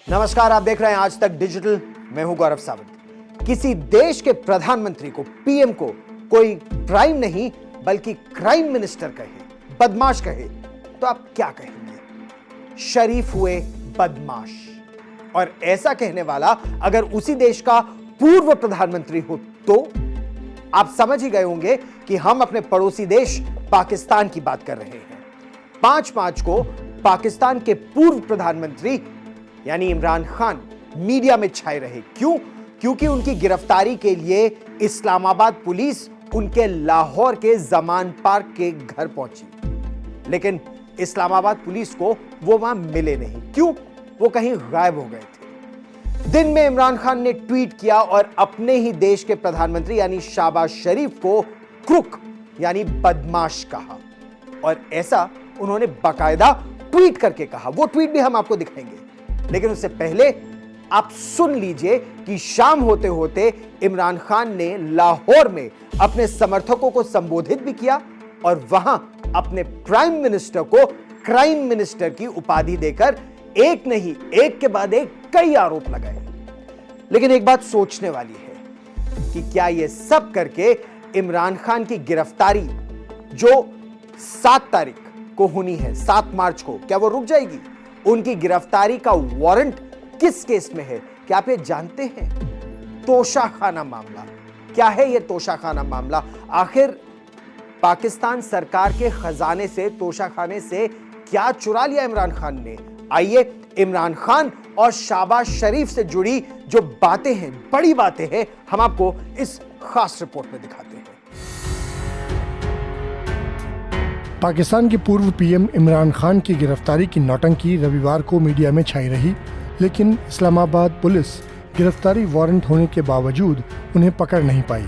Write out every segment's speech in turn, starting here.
नमस्कार, आप देख रहे हैं आज तक डिजिटल। मैं हूं गौरव सावंत। किसी देश के प्रधानमंत्री को, पीएम को कोई प्राइम नहीं बल्कि क्राइम मिनिस्टर कहे, बदमाश कहे, तो आप क्या कहेंगे? शरीफ हुए बदमाश। और ऐसा कहने वाला अगर उसी देश का पूर्व प्रधानमंत्री हो तो आप समझ ही गए होंगे कि हम अपने पड़ोसी देश पाकिस्तान की बात कर रहे हैं। 5 मार्च को पाकिस्तान के पूर्व प्रधानमंत्री यानी इमरान खान मीडिया में छाए रहे। क्यों? क्योंकि उनकी गिरफ्तारी के लिए इस्लामाबाद पुलिस उनके लाहौर के जमान पार्क के घर पहुंची, लेकिन इस्लामाबाद पुलिस को वो वहां मिले नहीं। क्यों? वो कहीं गायब हो गए थे। दिन में इमरान खान ने ट्वीट किया और अपने ही देश के प्रधानमंत्री यानी शहबाज शरीफ को क्रुक यानी बदमाश कहा, और ऐसा उन्होंने बाकायदा ट्वीट करके कहा। वो ट्वीट भी हम आपको दिखाएंगे, लेकिन उससे पहले आप सुन लीजिए कि शाम होते होते इमरान खान ने लाहौर में अपने समर्थकों को संबोधित भी किया और वहां अपने प्राइम मिनिस्टर को क्राइम मिनिस्टर की उपाधि देकर एक नहीं, एक के बाद एक कई आरोप लगाए। लेकिन एक बात सोचने वाली है कि क्या यह सब करके इमरान खान की गिरफ्तारी जो 7 तारीख को होनी है, 7 मार्च को, क्या वो रुक जाएगी? उनकी गिरफ्तारी का वारंट किस केस में है? क्या आप ये जानते हैं? तोशाखाना मामला। क्या है ये तोशाखाना मामला? आखिर पाकिस्तान सरकार के खजाने से, तोशाखाने से क्या चुरा लिया इमरान खान ने? आइए इमरान खान और शहबाज शरीफ से जुड़ी जो बातें हैं, बड़ी बातें हैं, हम आपको इस खास रिपोर्ट में दिखाते हैं। पाकिस्तान के पूर्व पीएम इमरान खान की गिरफ्तारी की नौटंकी रविवार को मीडिया में छाई रही, लेकिन इस्लामाबाद पुलिस गिरफ्तारी वारंट होने के बावजूद उन्हें पकड़ नहीं पाई,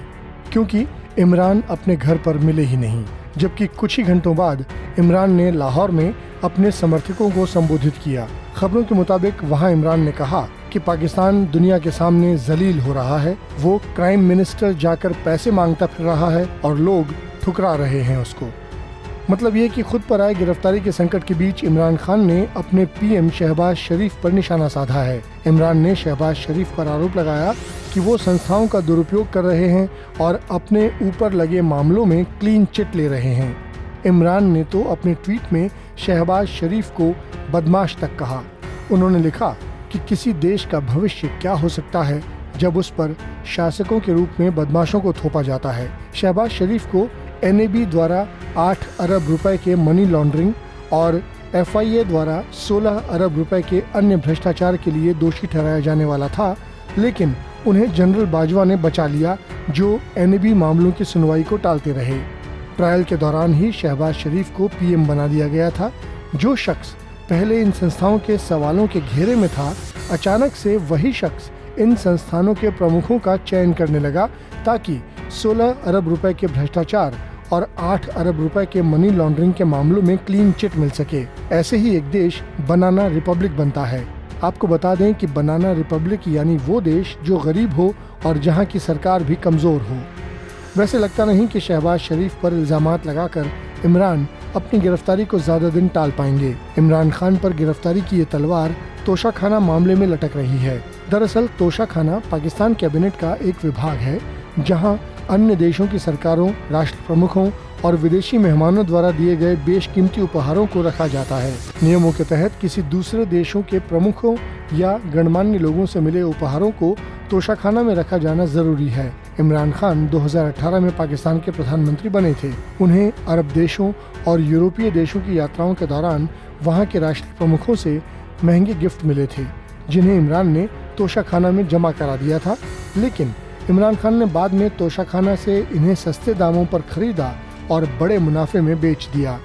क्योंकि इमरान अपने घर पर मिले ही नहीं। जबकि कुछ ही घंटों बाद इमरान ने लाहौर में अपने समर्थकों को संबोधित किया। खबरों के मुताबिक वहां इमरान ने कहा कि पाकिस्तान दुनिया के सामने जलील हो रहा है, वो क्राइम मिनिस्टर जाकर पैसे मांगता फिर रहा है और लोग ठुकरा रहे हैं उसको। मतलब ये कि खुद पर आए गिरफ्तारी के संकट के बीच इमरान खान ने अपने पीएम शहबाज शरीफ पर निशाना साधा है। इमरान ने शहबाज शरीफ पर आरोप लगाया कि वो संस्थाओं का दुरुपयोग कर रहे हैं और अपने ऊपर लगे मामलों में क्लीन चिट ले रहे हैं। इमरान ने तो अपने ट्वीट में शहबाज शरीफ को बदमाश तक कहा। उन्होंने लिखा कि किसी देश का भविष्य क्या हो सकता है जब उस पर शासकों के रूप में बदमाशों को थोपा जाता है। शहबाज शरीफ को एनएबी द्वारा 8 अरब रुपए के मनी लॉन्ड्रिंग और एफआईए द्वारा 16 अरब रुपए के अन्य भ्रष्टाचार के लिए दोषी ठहराया जाने वाला था, लेकिन उन्हें जनरल बाजवा ने बचा लिया, जो एनएबी मामलों की सुनवाई को टालते रहे। ट्रायल के दौरान ही शहबाज शरीफ को पीएम बना दिया गया था। जो शख्स पहले इन संस्थाओं के सवालों के घेरे में था, अचानक से वही शख्स इन संस्थानों के प्रमुखों का चयन करने लगा ताकि 16 अरब रुपए के भ्रष्टाचार और 8 अरब रुपए के मनी लॉन्ड्रिंग के मामलों में क्लीन चिट मिल सके। ऐसे ही एक देश बनाना रिपब्लिक बनता है। आपको बता दें कि बनाना रिपब्लिक यानी वो देश जो गरीब हो और जहां की सरकार भी कमजोर हो। वैसे लगता नहीं कि शहबाज शरीफ पर इल्जामात लगाकर इमरान अपनी गिरफ्तारी को ज्यादा दिन टाल पाएंगे। इमरान खान पर गिरफ्तारी की ये तलवार तोशाखाना मामले में लटक रही है। दरअसल तोशाखाना पाकिस्तान कैबिनेट का एक विभाग है, जहां अन्य देशों की सरकारों, राष्ट्र प्रमुखों और विदेशी मेहमानों द्वारा दिए गए बेशकीमती उपहारों को रखा जाता है। नियमों के तहत किसी दूसरे देशों के प्रमुखों या गणमान्य लोगों से मिले उपहारों को तोशाखाना में रखा जाना जरूरी है। इमरान खान 2018 में पाकिस्तान के प्रधानमंत्री बने थे। उन्हें अरब देशों और यूरोपीय देशों की यात्राओं के दौरान वहाँ के राष्ट्र प्रमुखों से महंगे गिफ्ट मिले थे, जिन्हें इमरान ने तोशाखाना में जमा करा दिया था। लेकिन इमरान खान ने बाद में तोशाखाना से इन्हें सस्ते दामों पर खरीदा और बड़े मुनाफे में बेच दिया।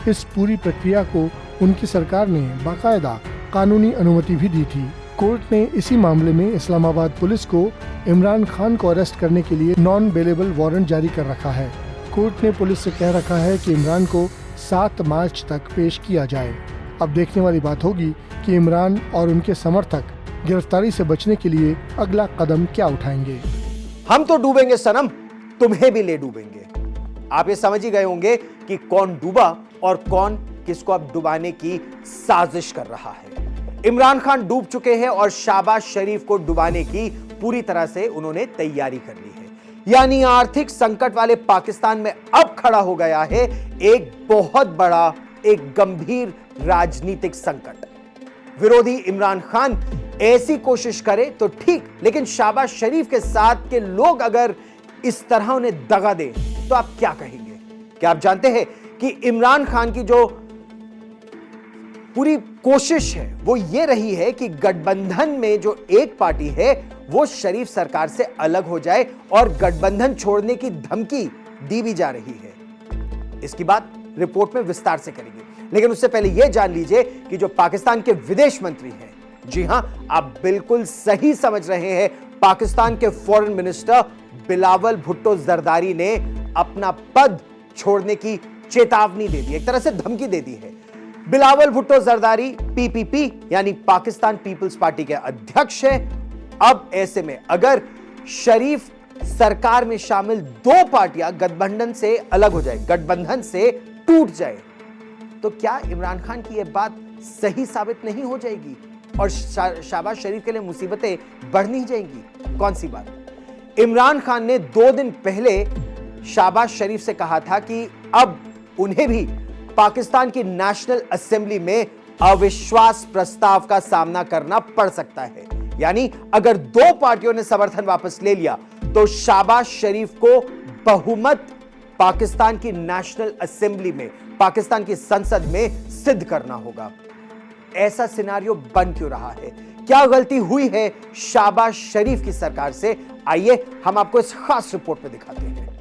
इस पूरी प्रक्रिया को उनकी सरकार ने बाकायदा कानूनी अनुमति भी दी थी। कोर्ट ने इसी मामले में इस्लामाबाद पुलिस को इमरान खान को अरेस्ट करने के लिए नॉन बेलेबल वारंट जारी कर रखा है। कोर्ट ने पुलिस से कह रखा है कि इमरान को 7 मार्च तक पेश किया जाए। अब देखने वाली बात होगी कि इमरान और उनके समर्थक गिरफ्तारी से बचने के लिए अगला कदम क्या उठाएंगे। हम तो डूबेंगे सनम, तुम्हें भी ले डूबेंगे। आप ये समझ ही गए होंगे कि कौन डूबा और कौन किसको अब डुबाने की साजिश कर रहा है। इमरान खान डूब चुके हैं और शहबाज शरीफ को डुबाने की पूरी तरह से उन्होंने तैयारी कर ली है। यानी आर्थिक संकट वाले पाकिस्तान में अब खड़ा हो गया है एक बहुत बड़ा, एक गंभीर राजनीतिक संकट। विरोधी इमरान खान ऐसी कोशिश करे तो ठीक, लेकिन शहबाज शरीफ के साथ के लोग अगर इस तरह उन्हें दगा दें तो आप क्या कहेंगे? क्या आप जानते हैं कि इमरान खान की जो पूरी कोशिश है वो ये रही है कि गठबंधन में जो एक पार्टी है वो शरीफ सरकार से अलग हो जाए और गठबंधन छोड़ने की धमकी दी भी जा रही है। इसकी बात रिपोर्ट में विस्तार से करेंगे, लेकिन उससे पहले यह जान लीजिए कि जो पाकिस्तान के विदेश मंत्री हैं, जी हां, आप बिल्कुल सही समझ रहे हैं, पाकिस्तान के फॉरेन मिनिस्टर बिलावल भुट्टो जरदारी ने अपना पद छोड़ने की चेतावनी दे दी, एक तरह से धमकी दे दी है। बिलावल भुट्टो जरदारी पीपीपी यानी पाकिस्तान पीपल्स पार्टी के अध्यक्ष हैं। अब ऐसे में अगर शरीफ सरकार में शामिल दो पार्टियां गठबंधन से अलग हो जाए, गठबंधन से टूट जाए, तो क्या इमरान खान की यह बात सही साबित नहीं हो जाएगी और शहबाज शरीफ के लिए मुसीबतें बढ़ नहीं जाएंगी? कौन सी बात? इमरान खान ने 2 दिन पहले शहबाज शरीफ से कहा था कि अब उन्हें भी पाकिस्तान की नेशनल असेंबली में अविश्वास प्रस्ताव का सामना करना पड़ सकता है। यानी अगर दो पार्टियों ने समर्थन वापस ले लिया तो शहबाज शरीफ को बहुमत पाकिस्तान की नेशनल असेंबली में, पाकिस्तान की संसद में सिद्ध करना होगा। ऐसा सिनारियो बन क्यों रहा है? क्या गलती हुई है शहबाज शरीफ की सरकार से? आइए हम आपको इस खास रिपोर्ट में दिखाते हैं।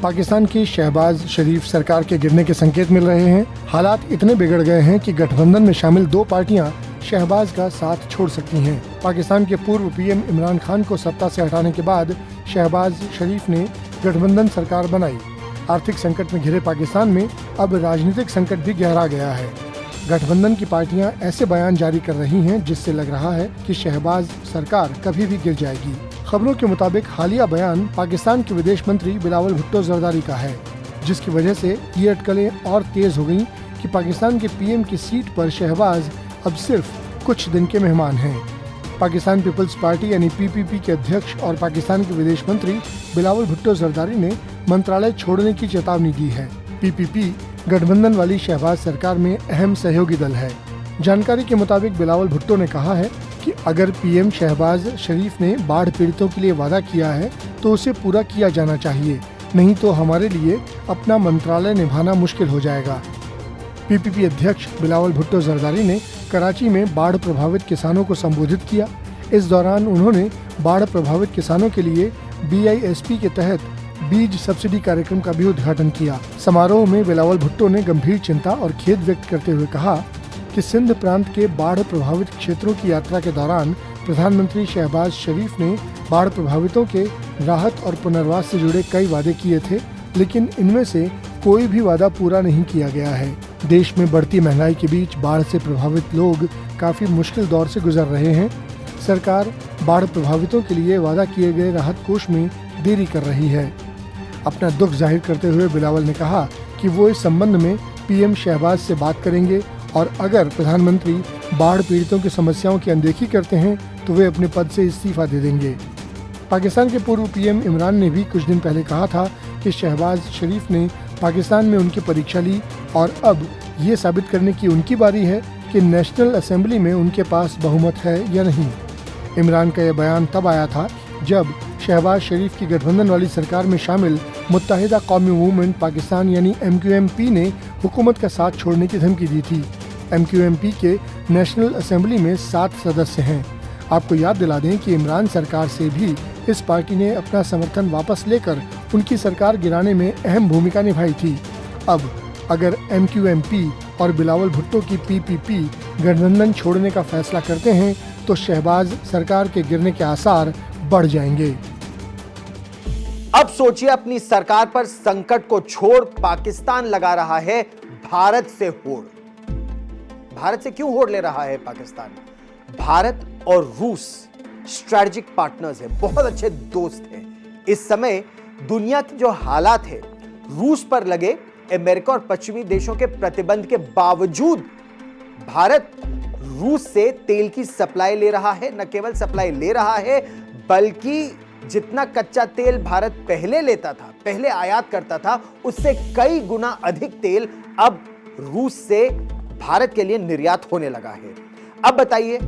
पाकिस्तान की शहबाज शरीफ सरकार के गिरने के संकेत मिल रहे हैं। हालात इतने बिगड़ गए हैं कि गठबंधन में शामिल दो पार्टियां शहबाज का साथ छोड़ सकती हैं। पाकिस्तान के पूर्व पीएम इमरान खान को सत्ता से हटाने के बाद शहबाज शरीफ ने गठबंधन सरकार बनाई। आर्थिक संकट में घिरे पाकिस्तान में अब राजनीतिक संकट भी गहरा गया है। गठबंधन की पार्टियां ऐसे बयान जारी कर रही हैं जिससे लग रहा है कि शहबाज सरकार कभी भी गिर जाएगी। खबरों के मुताबिक हालिया बयान पाकिस्तान के विदेश मंत्री बिलावल भुट्टो जरदारी का है, जिसकी वजह से ये अटकलें और तेज हो गईं कि पाकिस्तान के पीएम की सीट पर शहबाज अब सिर्फ कुछ दिन के मेहमान हैं। पाकिस्तान पीपल्स पार्टी यानी पीपीपी के अध्यक्ष और पाकिस्तान के विदेश मंत्री बिलावल भुट्टो जरदारी ने मंत्रालय छोड़ने की चेतावनी दी है। पीपीपी गठबंधन वाली शहबाज सरकार में अहम सहयोगी दल है। जानकारी के मुताबिक बिलावल भुट्टो ने कहा है कि अगर पीएम शहबाज शरीफ ने बाढ़ पीड़ितों के लिए वादा किया है तो उसे पूरा किया जाना चाहिए, नहीं तो हमारे लिए अपना मंत्रालय निभाना मुश्किल हो जाएगा। पीपीपी अध्यक्ष बिलावल भुट्टो जरदारी ने कराची में बाढ़ प्रभावित किसानों को संबोधित किया। इस दौरान उन्होंने बाढ़ प्रभावित किसानों के लिए बीआईएसपी के तहत बीज सब्सिडी कार्यक्रम का भी उद्घाटन किया। समारोह में बिलावल भुट्टो ने गंभीर चिंता और खेद व्यक्त करते हुए कहा कि सिंध प्रांत के बाढ़ प्रभावित क्षेत्रों की यात्रा के दौरान प्रधानमंत्री शहबाज शरीफ ने बाढ़ प्रभावितों के राहत और पुनर्वास से जुड़े कई वादे किए थे, लेकिन इनमें से कोई भी वादा पूरा नहीं किया गया है। देश में बढ़ती महंगाई के बीच बाढ़ से प्रभावित लोग काफी मुश्किल दौर से गुजर रहे हैं। सरकार बाढ़ प्रभावितों के लिए वादा किए गए राहत कोष में देरी कर रही है। अपना दुख जाहिर करते हुए बिलावल ने कहा कि वो इस संबंध में पीएम शहबाज से बात करेंगे और अगर प्रधानमंत्री बाढ़ पीड़ितों की समस्याओं की अनदेखी करते हैं तो वे अपने पद से इस्तीफा दे देंगे। पाकिस्तान के पूर्व पीएम इमरान ने भी कुछ दिन पहले कहा था कि शहबाज शरीफ ने पाकिस्तान में उनकी परीक्षा ली और अब ये साबित करने की उनकी बारी है कि नेशनल असेंबली में उनके पास बहुमत है या नहीं। इमरान का यह बयान तब आया था जब शहबाज शरीफ की गठबंधन वाली सरकार में शामिल मुत्तहिदा कौमी मूवमेंट पाकिस्तान यानी MQMP ने हुकूमत का साथ छोड़ने की धमकी दी थी। MQMP के नेशनल असेंबली में 7 सदस्य हैं। आपको याद दिला दें कि इमरान सरकार से भी इस पार्टी ने अपना समर्थन वापस लेकर उनकी सरकार गिराने में अहम भूमिका निभाई थी। अब अगर MQMP और बिलावल भुट्टो की PPP गठबंधन छोड़ने का फैसला करते हैं तो शहबाज सरकार के गिरने के आसार बढ़ जाएंगे। अब सोचिए, अपनी सरकार पर संकट को छोड़ पाकिस्तान लगा रहा है भारत से होड़। भारत से क्यों होड़ ले रहा है पाकिस्तान? भारत और रूस स्ट्रेटेजिक पार्टनर्स हैं, बहुत अच्छे दोस्त हैं। इस समय दुनिया की जो हालात है, रूस पर लगे अमेरिका और पश्चिमी देशों के प्रतिबंध के बावजूद भारत रूस से तेल की सप्लाई ले रहा है। न केवल सप्लाई ले रहा है, बल्कि जितना कच्चा तेल भारत पहले लेता था, पहले आयात करता था, उससे कई गुना अधिक तेल अब रूस से भारत के लिए निर्यात होने लगा है। अब बताइए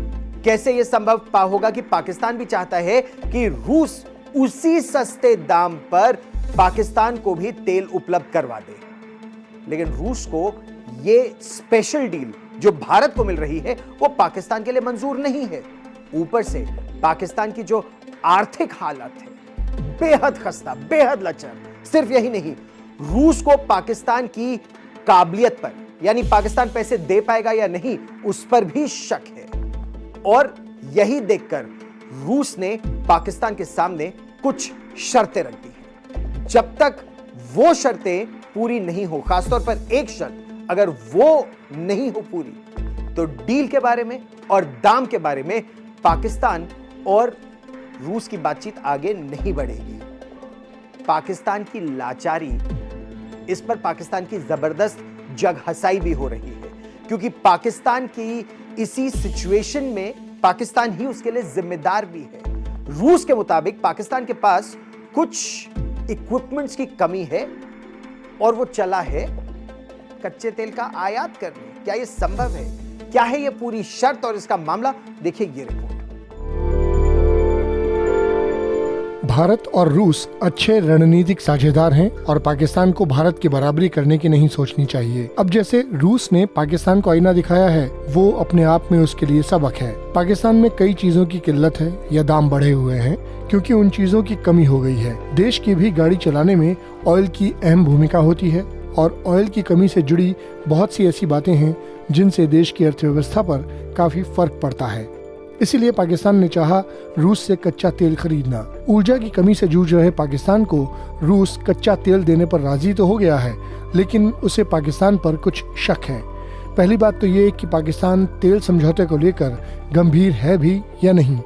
कैसे यह संभव होगा कि पाकिस्तान भी चाहता है कि रूस उसी सस्ते दाम पर पाकिस्तान को भी तेल उपलब्ध करवा दे, लेकिन रूस को यह स्पेशल डील जो भारत को मिल रही है वो पाकिस्तान के लिए मंजूर नहीं है। ऊपर से पाकिस्तान की जो आर्थिक हालत है बेहद खस्ता, बेहद लचर। सिर्फ यही नहीं, रूस को पाकिस्तान की काबिलियत पर, यानी पाकिस्तान पैसे दे पाएगा या नहीं, उस पर भी शक है। और यही देखकर रूस ने पाकिस्तान के सामने कुछ शर्तें रख दी हैं। जब तक वो शर्तें पूरी नहीं हो, खासतौर पर एक शर्त अगर वो नहीं हो पूरी, तो डील के बारे में और दाम के बारे में पाकिस्तान और रूस की बातचीत आगे नहीं बढ़ेगी। पाकिस्तान की लाचारी, इस पर पाकिस्तान की जबरदस्त जगहसाई भी हो रही है, क्योंकि पाकिस्तान की इसी सिचुएशन में पाकिस्तान ही उसके लिए जिम्मेदार भी है। रूस के मुताबिक पाकिस्तान के पास कुछ इक्विपमेंट्स की कमी है और वो चला है कच्चे तेल का आयात करने। क्या यह संभव है? क्या है यह पूरी शर्त और इसका मामला? देखिए ये रिपोर्ट। भारत और रूस अच्छे रणनीतिक साझेदार हैं और पाकिस्तान को भारत की बराबरी करने की नहीं सोचनी चाहिए। अब जैसे रूस ने पाकिस्तान को आईना दिखाया है, वो अपने आप में उसके लिए सबक है। पाकिस्तान में कई चीजों की किल्लत है या दाम बढ़े हुए हैं, क्योंकि उन चीजों की कमी हो गई है। देश की भी गाड़ी चलाने में ऑयल की अहम भूमिका होती है और ऑयल की कमी से जुड़ी बहुत सी ऐसी बातें हैं जिनसे देश की अर्थव्यवस्था पर काफी फर्क पड़ता है। इसीलिए पाकिस्तान ने चाहा रूस से कच्चा तेल खरीदना। ऊर्जा की कमी से जूझ रहे पाकिस्तान को रूस कच्चा तेल देने पर राजी तो हो गया है, लेकिन उसे पाकिस्तान पर कुछ शक है। पहली बात तो ये कि पाकिस्तान तेल समझौते को लेकर गंभीर है भी या नहीं।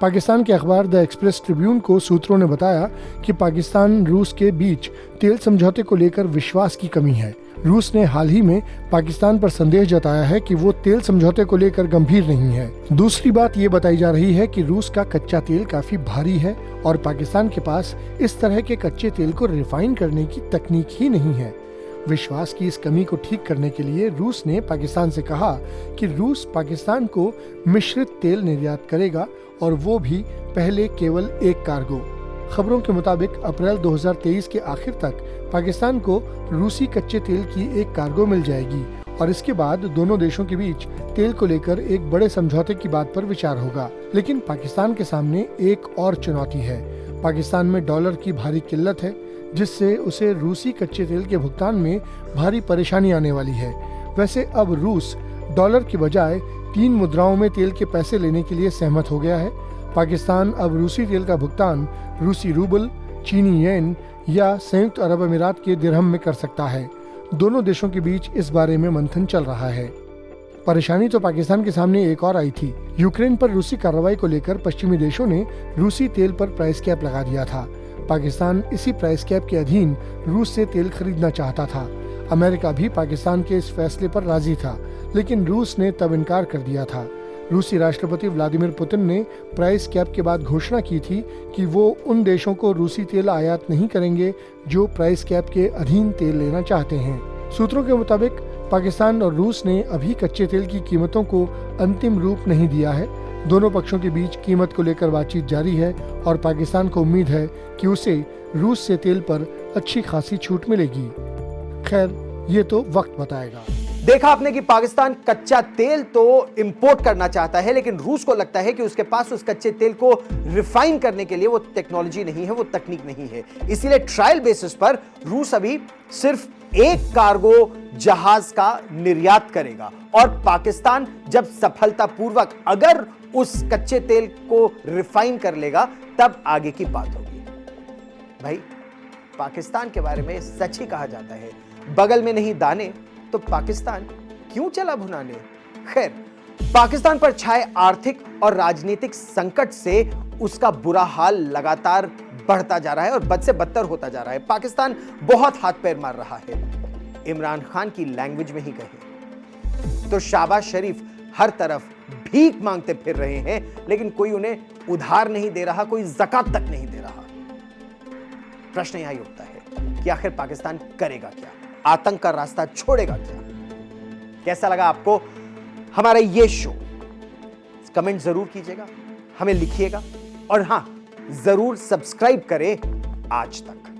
पाकिस्तान के अखबार द एक्सप्रेस ट्रिब्यून को सूत्रों ने बताया कि पाकिस्तान रूस के बीच तेल समझौते को लेकर विश्वास की कमी है। रूस ने हाल ही में पाकिस्तान पर संदेह जताया है कि वो तेल समझौते को लेकर गंभीर नहीं है। दूसरी बात ये बताई जा रही है कि रूस का कच्चा तेल काफी भारी है और पाकिस्तान के पास इस तरह के कच्चे तेल को रिफाइन करने की तकनीक ही नहीं है। विश्वास की इस कमी को ठीक करने के लिए रूस ने पाकिस्तान से कहा कि रूस पाकिस्तान को मिश्रित तेल निर्यात करेगा और वो भी पहले केवल एक कार्गो। खबरों के मुताबिक अप्रैल 2023 के आखिर तक पाकिस्तान को रूसी कच्चे तेल की एक कार्गो मिल जाएगी और इसके बाद दोनों देशों के बीच तेल को लेकर एक बड़े समझौते की बात पर विचार होगा। लेकिन पाकिस्तान के सामने एक और चुनौती है। पाकिस्तान में डॉलर की भारी किल्लत है, जिससे उसे रूसी कच्चे तेल के भुगतान में भारी परेशानी आने वाली है। वैसे अब रूस डॉलर की बजाय 3 मुद्राओं में तेल के पैसे लेने के लिए सहमत हो गया है। पाकिस्तान अब रूसी तेल का भुगतान रूसी रूबल, चीनी येन या संयुक्त अरब अमीरात के दिरहम में कर सकता है। दोनों देशों के बीच इस बारे में मंथन चल रहा है। परेशानी तो पाकिस्तान के सामने एक और आई थी। यूक्रेन पर रूसी कार्रवाई को लेकर पश्चिमी देशों ने रूसी तेल पर प्राइस कैप लगा दिया था। पाकिस्तान इसी प्राइस कैप के अधीन रूस से तेल खरीदना चाहता था। अमेरिका भी पाकिस्तान के इस फैसले पर राजी था, लेकिन रूस ने तब इनकार कर दिया था। रूसी राष्ट्रपति व्लादिमीर पुतिन ने प्राइस कैप के बाद घोषणा की थी कि वो उन देशों को रूसी तेल आयात नहीं करेंगे जो प्राइस कैप के अधीन तेल लेना चाहते हैं। सूत्रों के मुताबिक पाकिस्तान और रूस ने अभी कच्चे तेल की कीमतों को अंतिम रूप नहीं दिया है। दोनों पक्षों के बीच कीमत को लेकर बातचीत जारी है और पाकिस्तान को उम्मीद है कि उसे रूस से तेल पर अच्छी खासी छूट मिलेगी। खैर, ये तो वक्त बताएगा। देखा आपने कि पाकिस्तान कच्चा तेल तो इंपोर्ट करना चाहता है, लेकिन रूस को लगता है कि उसके पास उस कच्चे तेल को रिफाइन करने के लिए वो टेक्नोलॉजी नहीं है, वो तकनीक नहीं है। इसीलिए ट्रायल बेसिस पर रूस अभी सिर्फ एक कार्गो जहाज का निर्यात करेगा और पाकिस्तान जब सफलतापूर्वक अगर उस कच्चे तेल को रिफाइन कर लेगा तब आगे की बात होगी। भाई, पाकिस्तान के बारे में सच ही कहा जाता है, बगल में नहीं दाने तो पाकिस्तान क्यों चला भुनाने। खैर, पाकिस्तान पर छाए आर्थिक और राजनीतिक संकट से उसका बुरा हाल लगातार बढ़ता जा रहा है और बद से बदतर होता जा रहा है। पाकिस्तान बहुत हाथ पैर मार रहा है। इमरान खान की लैंग्वेज में ही कहे तो शाहबाज शरीफ हर तरफ भीख मांगते फिर रहे हैं, लेकिन कोई उन्हें उधार नहीं दे रहा, कोई ज़कात तक नहीं दे रहा। प्रश्न यही उठता है कि आखिर पाकिस्तान करेगा क्या, आतंक का रास्ता छोड़ेगा क्या? कैसा लगा आपको हमारा ये शो? कमेंट जरूर कीजिएगा, हमें लिखिएगा और हां, जरूर सब्सक्राइब करें आज तक।